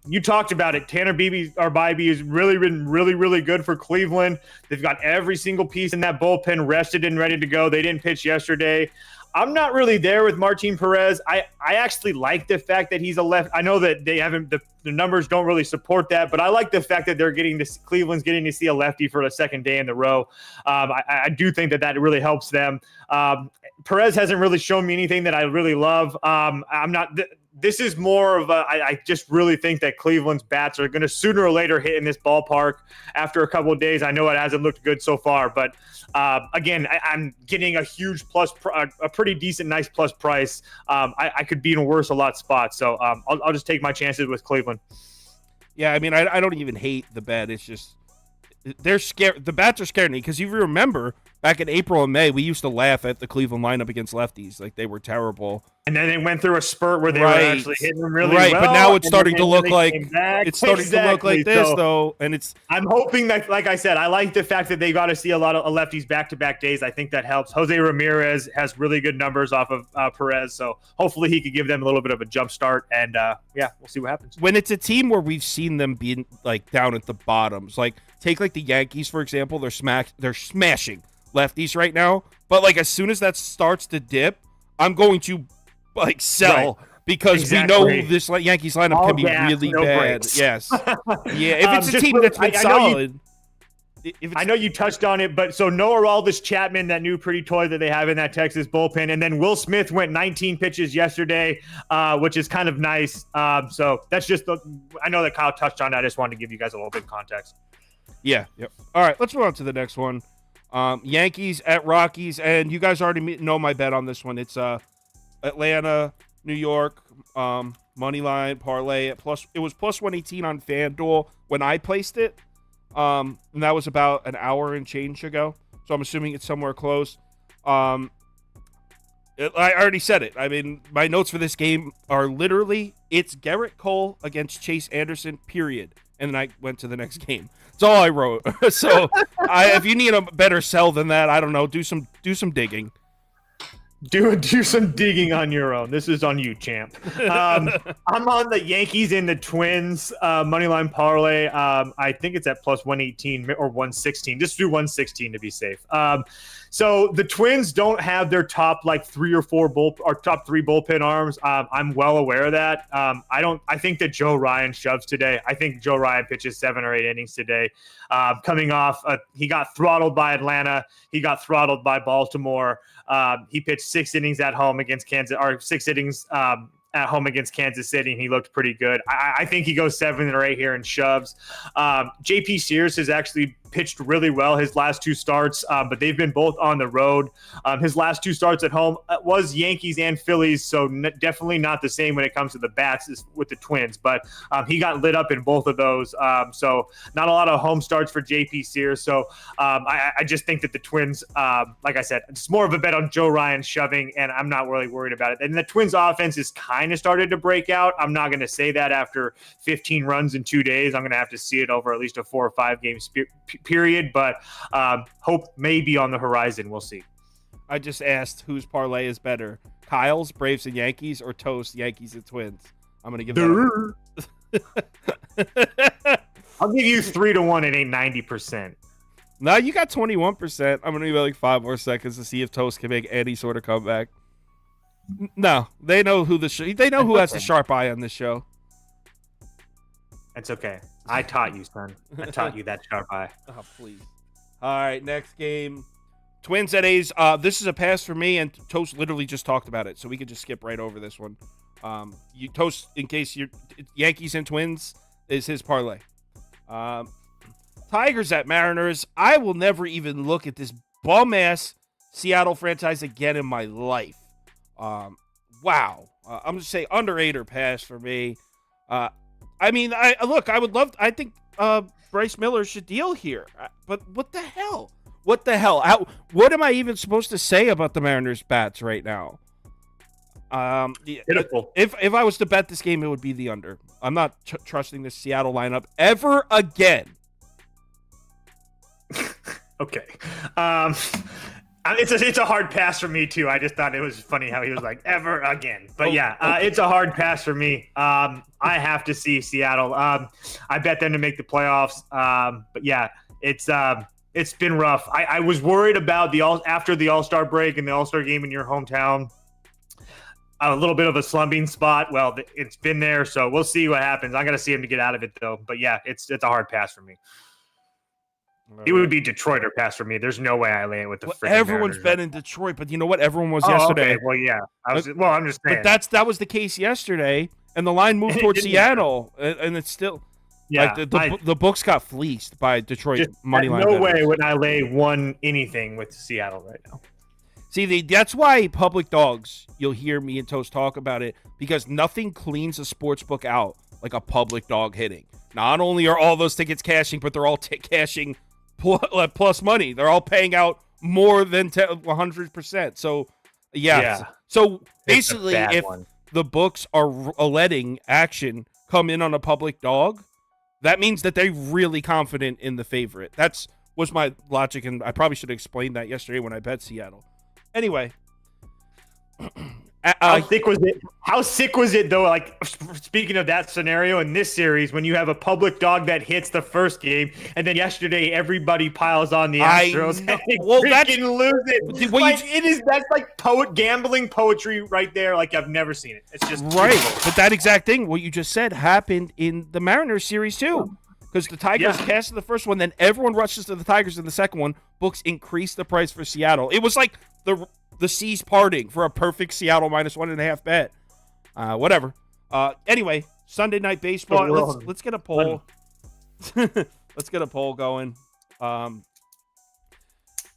You talked about it. Tanner Bibee has really been really good for Cleveland. They've got every single piece in that bullpen rested and ready to go. They didn't pitch yesterday. I'm not really there with Martin Perez. I actually like the fact that he's a left. I know that they haven't the numbers don't really support that, but I like the fact that Cleveland's getting to see a lefty for the second day in the row. I do think that really helps them. Perez hasn't really shown me anything that I really love. I'm not. This is more of a. I just really think that Cleveland's bats are going to sooner or later hit in this ballpark after a couple of days. I know it hasn't looked good so far, but again, I'm getting a huge a pretty decent, nice plus price. I could be in a a lot spot, so I'll just take my chances with Cleveland. Yeah, I mean, I don't even hate the bet. It's just they're scared. The bats are scaring me because you remember back in April and May, we used to laugh at the Cleveland lineup against lefties, like they were terrible. And then they went through a spurt where they were actually hitting them really well. But now it's starting to look like this, though. And I'm hoping that, like I said, I like the fact that they got to see a lot of lefties back-to-back days. I think that helps. Jose Ramirez has really good numbers off of Perez, so hopefully he could give them a little bit of a jump start. And we'll see what happens. When it's a team where we've seen them be like down at the bottoms, like take like the Yankees for example, they're smashing lefties right now. But like as soon as that starts to dip, I'm going to like sell because we know this Yankees lineup can be really bad. Yes. Yeah. If it's a team that's been solid. I know you touched on it, but so Noah Aldis Chapman, that new pretty toy that they have in that Texas bullpen. And then Will Smith went 19 pitches yesterday, which is kind of nice. So that's just I know that Kyle touched on that. I just wanted to give you guys a little bit of context. Yeah. Yep. All right. Let's move on to the next one. Yankees at Rockies. And you guys already know my bet on this one. It's Atlanta, New York, money line parlay at it was plus 118 on FanDuel when I placed it. And that was about an hour and change ago. So I'm assuming it's somewhere close. I already said it. I mean, my notes for this game are literally it's Garrett Cole against Chase Anderson, period. And then I went to the next game. That's all I wrote. So if you need a better sell than that, I don't know, do some digging. Do some digging on your own. This is on you, champ. I'm on the Yankees and the Twins moneyline parlay. I think it's at plus 118 or 116. Just do 116 to be safe. So the Twins don't have their top like top three bullpen arms. I'm well aware of that. I think that Joe Ryan shoves today. I think Joe Ryan pitches 7 or 8 innings today. Coming off, he got throttled by Atlanta. He got throttled by Baltimore. He pitched 6 innings at home against Kansas, or 6 innings at home against Kansas City, and he looked pretty good. I think he goes 7 or 8 here and shoves. JP Sears has actually pitched really well his last 2 starts, but they've been both on the road. His last 2 starts at home was Yankees and Phillies, so definitely not the same when it comes to the bats as with the Twins, but he got lit up in both of those. So not a lot of home starts for JP Sears. So I just think that the Twins, like I said, it's more of a bet on Joe Ryan shoving, and I'm not really worried about it. And the Twins offense is kind of started to break out. I'm not going to say that after 15 runs in 2 days. I'm going to have to see it over at least a 4 or 5 game period, but hope may be on the horizon. We'll see. I just asked whose parlay is better, Kyle's Braves and Yankees or Toast Yankees and Twins. I'm gonna give that. I'll give you 3-1 at 90%. No, you got 21%. I'm gonna give it like 5 more seconds to see if Toast can make any sort of comeback. No, they know who they know who has the sharp eye on this show. That's okay. I taught you, son. I taught you that sharp eye. Oh, please. All right, next game. Twins at A's. This is a pass for me, and Toast literally just talked about it, so we could just skip right over this one. Toast, in case you're Yankees and Twins, is his parlay. Tigers at Mariners. I will never even look at this bum-ass Seattle franchise again in my life. Wow. I'm just saying under 8 or pass for me. I mean, I think Bryce Miller should deal here. But what the hell? What the hell? What am I even supposed to say about the Mariners bats right now? Pitiful. If I was to bet this game, it would be the under. I'm not trusting this Seattle lineup ever again. Okay. It's a hard pass for me too. I just thought it was funny how he was like ever again. But it's a hard pass for me. I have to see Seattle. I bet them to make the playoffs. But yeah, it's been rough. I was worried about after the All-Star break and the All-Star game in your hometown. A little bit of a slumping spot. Well, it's been there, so we'll see what happens. I'm gonna see him to get out of it though. But yeah, it's a hard pass for me. It would be Detroit or pass for me. There's no way I lay it with the freaking everyone's Mariners. been in Detroit, but you know what? Everyone was yesterday. Okay. Well, yeah. I'm just saying. But that was the case yesterday, and the line moved towards Seattle, and it's still the books got fleeced by Detroit money line. No way would I lay anything with Seattle right now. See, that's why public dogs. You'll hear me and Toast talk about it because nothing cleans a sports book out like a public dog hitting. Not only are all those tickets cashing, but they're all cashing plus money. They're all paying out more than 100%. So, yeah. So basically, if the books are letting action come in on a public dog, that means that they're really confident in the favorite. Was my logic, and I probably should have explained that yesterday when I bet Seattle. Anyway. How sick was it though? Like, speaking of that scenario in this series, when you have a public dog that hits the first game, and then yesterday everybody piles on the Astros, and they freaking lose it. That's like gambling poetry right there. Like I've never seen it. It's just right. Beautiful. But that exact thing, what you just said, happened in the Mariners series too. Because the Tigers cashed the first one, then everyone rushes to the Tigers in the second one. Books increased the price for Seattle. It was like the seas parting for a perfect Seattle -1.5 bet. Whatever. Anyway, Sunday Night Baseball. Let's get a poll. Let's get a poll going.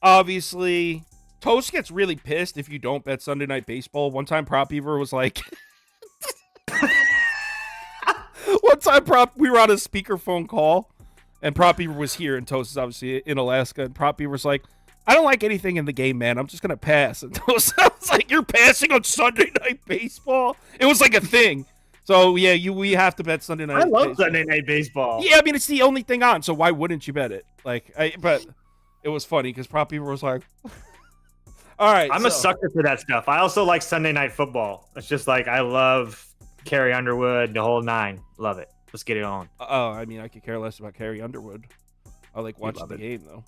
Obviously, Toast gets really pissed if you don't bet Sunday Night Baseball. One time, Prop Beaver was like... One time, we were on a speakerphone call, and Prop Beaver was here, and Toast is obviously in Alaska, and Prop Beaver was like, I don't like anything in the game, man. I'm just going to pass. And Toast was like, you're passing on Sunday Night Baseball? It was like a thing. So, yeah, we have to bet Sunday Night Baseball. I love Sunday Night Baseball. Yeah, I mean, it's the only thing on, so why wouldn't you bet it? But it was funny, because Prop Beaver was like... All right. I'm a sucker for that stuff. I also like Sunday Night Football. It's just like, I love... Carrie Underwood, the whole nine. Love it. Let's get it on. I mean, I could care less about Carrie Underwood. I like watching the game, though.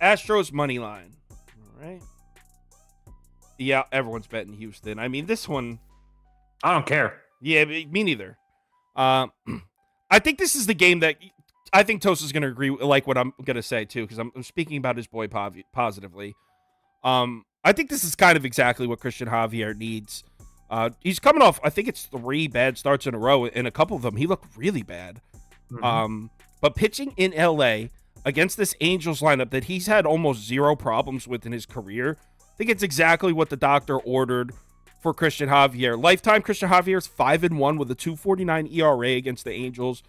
Astros money line. All right. Yeah, everyone's betting Houston. I mean, this one... I don't care. Yeah, me neither. I think this is the game that... I think Toast is going to agree, like what I'm going to say, too, because I'm speaking about his boy positively. I think this is kind of exactly what Christian Javier needs. He's coming off, I think it's 3 bad starts in a row, and a couple of them, he looked really bad. Mm-hmm. But pitching in LA against this Angels lineup that he's had almost 0 problems with in his career, I think it's exactly what the doctor ordered for Christian Javier. Lifetime Christian Javier is 5-1 with a 2.49 ERA against the Angels.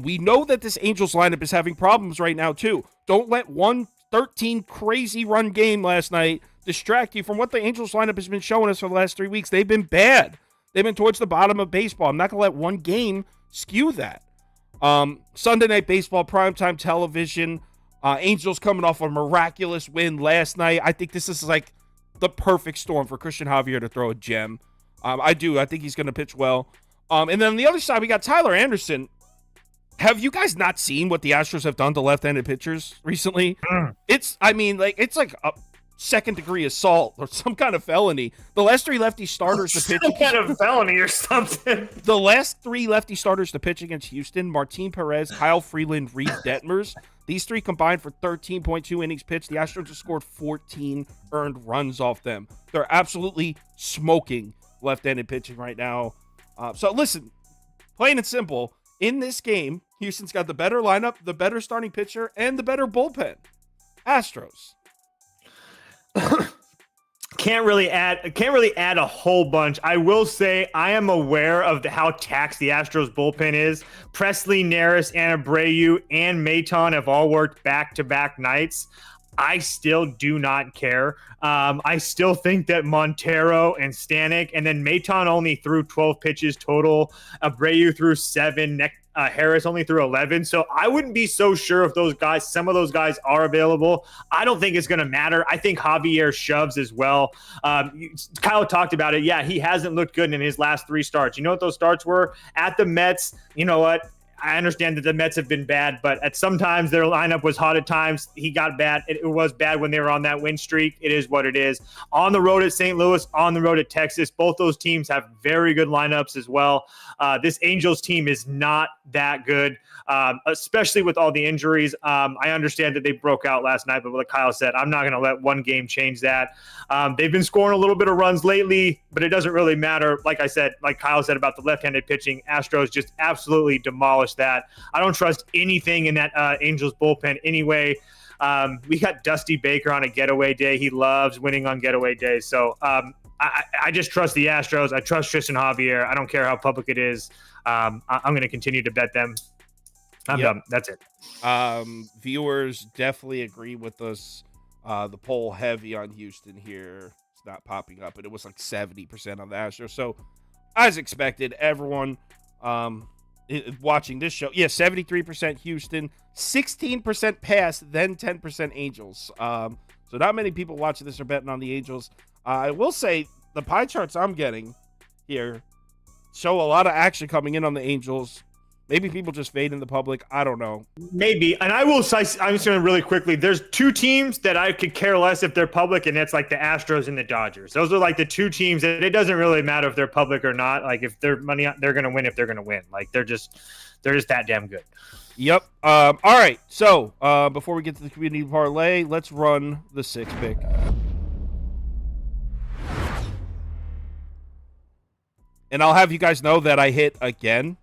We know that this Angels lineup is having problems right now, too. Don't let 1-13 crazy run game last night distract you from what the Angels lineup has been showing us for the last 3 weeks. They've been bad. They've been towards the bottom of baseball. I'm not going to let one game skew that. Sunday Night Baseball, primetime television. Angels coming off a miraculous win last night. I think this is like the perfect storm for Christian Javier to throw a gem. I think he's going to pitch well. And then on the other side, we got Tyler Anderson. Have you guys not seen what the Astros have done to left-handed pitchers recently? It's like a second-degree assault or some kind of felony. The last 3 lefty starters to pitch... Some kind of felony or something. The last 3 lefty starters to pitch against Houston, Martin Perez, Kyle Freeland, Reed Detmers. These 3 combined for 13.2 innings pitched. The Astros have scored 14 earned runs off them. They're absolutely smoking left-handed pitching right now. So listen, plain and simple, in this game, Houston's got the better lineup, the better starting pitcher, and the better bullpen. Astros. Can't really add a whole bunch. I will say I am aware of how taxed the Astros bullpen is. Presley, Neris, Abreu, and Maton have all worked back-to-back nights. I still do not care. I still think that Montero and Stanek, and then Maton only threw 12 pitches total. Abreu threw 7. Harris only threw 11. So I wouldn't be so sure if some of those guys are available. I don't think it's going to matter. I think Javier shoves as well. Kyle talked about it. Yeah, he hasn't looked good in his last 3 starts. You know what those starts were? At the Mets, you know what? I understand that the Mets have been bad, but at sometimes their lineup was hot at times. He got bad. It was bad when they were on that win streak. It is what it is. On the road at St. Louis, on the road at Texas, both those teams have very good lineups as well. This Angels team is not that good, especially with all the injuries. I understand that they broke out last night, but like Kyle said, I'm not going to let one game change that. They've been scoring a little bit of runs lately, but it doesn't really matter. Like I said, like Kyle said about the left-handed pitching, Astros just absolutely demolished that. I don't trust anything in that Angels bullpen anyway. We got Dusty Baker on a getaway day. He loves winning on getaway days. So I just trust the Astros. I trust Tristan Javier. I don't care how public it is. I'm going to continue to bet them. I'm done. That's it. Viewers definitely agree with us. The poll heavy on Houston here. It's not popping up, but it was like 70% on the Astros. So as expected, everyone watching this show, 73% Houston, 16% pass, then 10% Angels. So not many people watching this are betting on the Angels. I will say the pie charts I'm getting here show a lot of action coming in on the Angels. Maybe people just fade in the public. I don't know. Maybe. And I'm just going to really quickly. There's 2 teams that I could care less if they're public, and that's like the Astros and the Dodgers. Those are like the 2 teams that it doesn't really matter if they're public or not. Like if they're money, they're going to win if they're going to win. Like they're just that damn good. Yep. All right. So before we get to the community parlay, let's run the 6-pick. And I'll have you guys know that I hit again.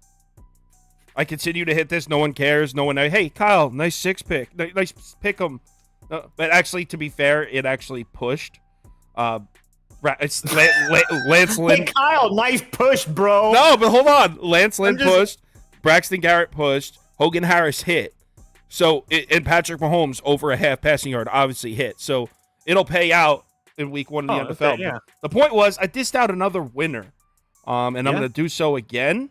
I continue to hit this. No one cares. No one. Hey, Kyle, nice 6-pick. Nice pick 'em. But actually, to be fair, it actually pushed. It's Lance Lynn. Hey, Kyle, nice push, bro. No, but hold on. Lance Lynn pushed. Braxton Garrett pushed. Hogan Harris hit. So, and Patrick Mahomes over a half passing yard obviously hit. So, it'll pay out in week 1 in the NFL. Okay, yeah. The point was, I dissed out another winner. And I'm going to do so again.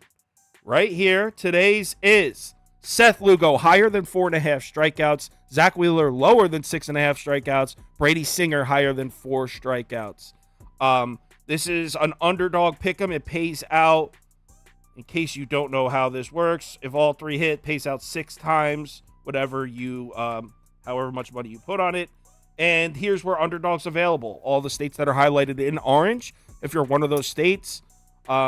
Right here, today's is Seth Lugo higher than 4.5 strikeouts, Zach Wheeler lower than 6.5 strikeouts, Brady Singer higher than 4 strikeouts. This is an underdog pick'em. It pays out, in case you don't know how this works, if all 3 hit, pays out 6 times whatever you, however much money you put on it. And here's where underdog's available. All the states that are highlighted in orange. If you're one of those states,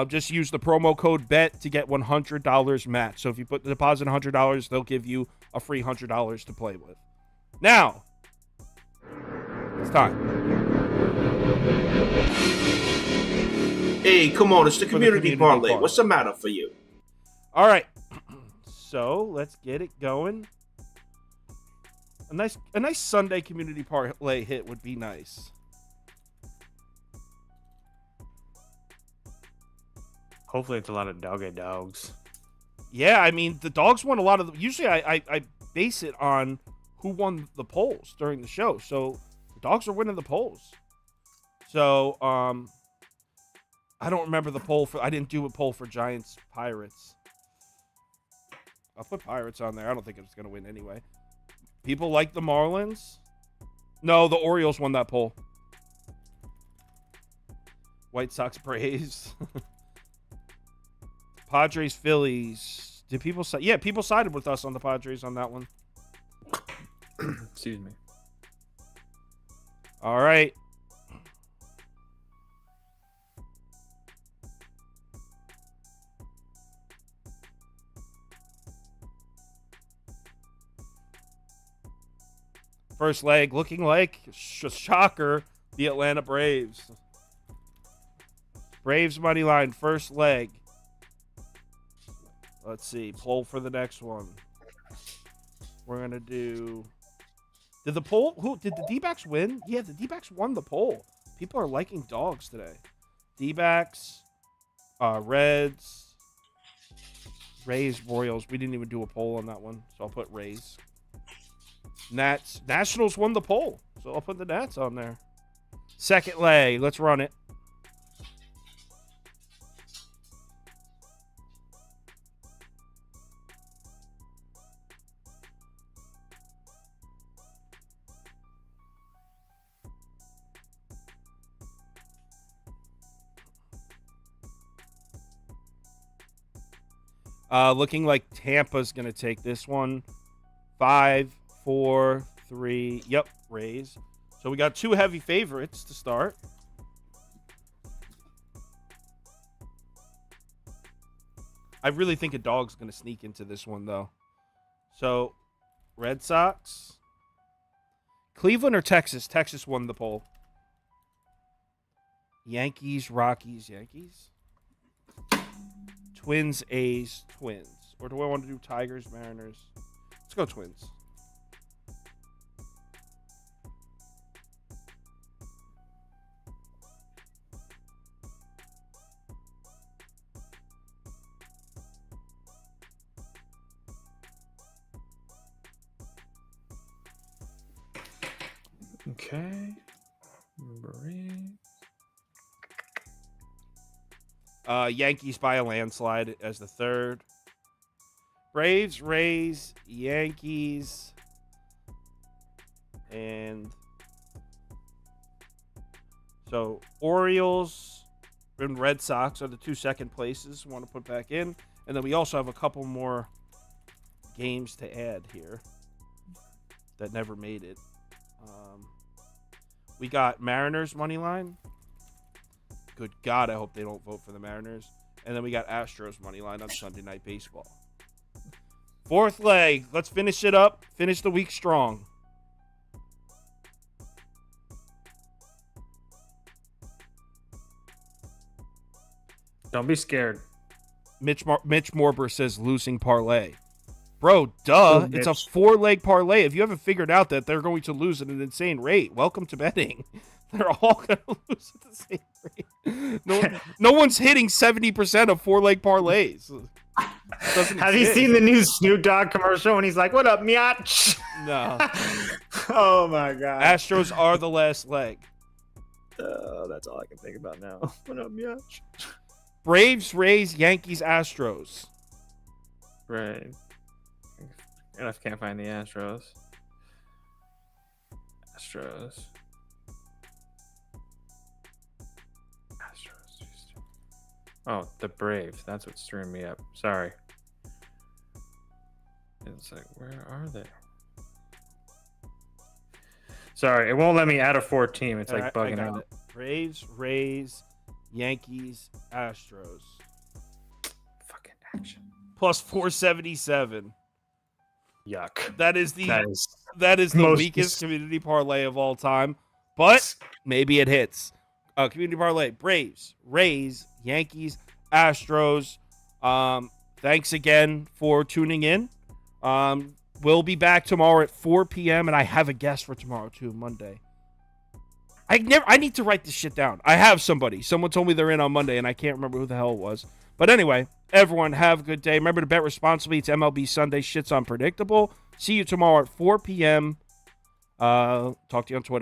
just use the promo code BET to get $100 match. So if you deposit $100, they'll give you a free $100 to play with. Now, it's time. Hey, come on, it's the community parlay. What's the matter for you? All right. So let's get it going. A nice Sunday community parlay hit would be nice. Hopefully it's a lot of dogs. Yeah, I mean, the dogs won a lot of usually I base it on who won the polls during the show. So the dogs are winning the polls. So I don't remember the poll I didn't do a poll for Giants Pirates. I'll put Pirates on there. I don't think it's gonna win anyway. People like the Marlins. No, the Orioles won that poll. White Sox Braves. Padres, Phillies. Did people say? Yeah, people sided with us on the Padres on that one. Excuse me. All right. First leg looking like shocker, the Atlanta Braves. Braves money line, first leg. Let's see. Poll for the next one. We're going to do... Did the D-backs win? Yeah, the D-backs won the poll. People are liking dogs today. D-backs, Reds, Rays, Royals. We didn't even do a poll on that one, so I'll put Rays. Nats. Nationals won the poll, so I'll put the Nats on there. Second leg. Let's run it. Looking like Tampa's going to take this one. 5, 4, 3. Yep, Rays. So we got 2 heavy favorites to start. I really think a dog's going to sneak into this one, though. So, Red Sox. Cleveland or Texas? Texas won the poll. Yankees, Rockies, Yankees. Twins, A's, Twins. Or do I want to do Tigers, Mariners? Let's go Twins. Okay. Braves. Yankees by a landslide as the third. Braves, Rays, Yankees, and so Orioles and Red Sox are the 2 second places. Want to put back in, and then we also have a couple more games to add here that never made it. We got Mariners money line. Good God, I hope they don't vote for the Mariners. And then we got Astros money line on Sunday Night Baseball. 4th leg. Let's finish it up. Finish the week strong. Don't be scared. Mitch Morber says losing parlay. Bro, duh. It's a 4-leg parlay. If you haven't figured out that they're going to lose at an insane rate, welcome to betting. They're all going to lose at the same rate. No one's hitting 70% of 4-leg parlays. Have you seen the new Snoop Dogg commercial when he's like, "What up, Miach?" No. Oh, my God. Astros are the last leg. That's all I can think about now. What up, Miach? Braves, Rays, Yankees, Astros. Right. I can't find the Astros. Astros. Oh, the Braves. That's what's screwing me up. Sorry. It's like, where are they? Sorry, it won't let me add a 4th team. It's like bugging out. It. Braves, Rays, Yankees, Astros. Fucking action. Plus 477. Yuck. That is the most weakest community parlay of all time, but maybe it hits. Community parlay: Braves, Rays, Yankees, Astros. Thanks again for tuning in. We'll be back tomorrow at 4 p.m. and I have a guest for tomorrow too, Monday. I need to write this shit down. I have somebody. Someone told me they're in on Monday and I can't remember who the hell it was. But anyway, everyone have a good day. Remember to bet responsibly. It's MLB Sunday. Shit's unpredictable. See you tomorrow at 4 p.m. Talk to you on Twitter.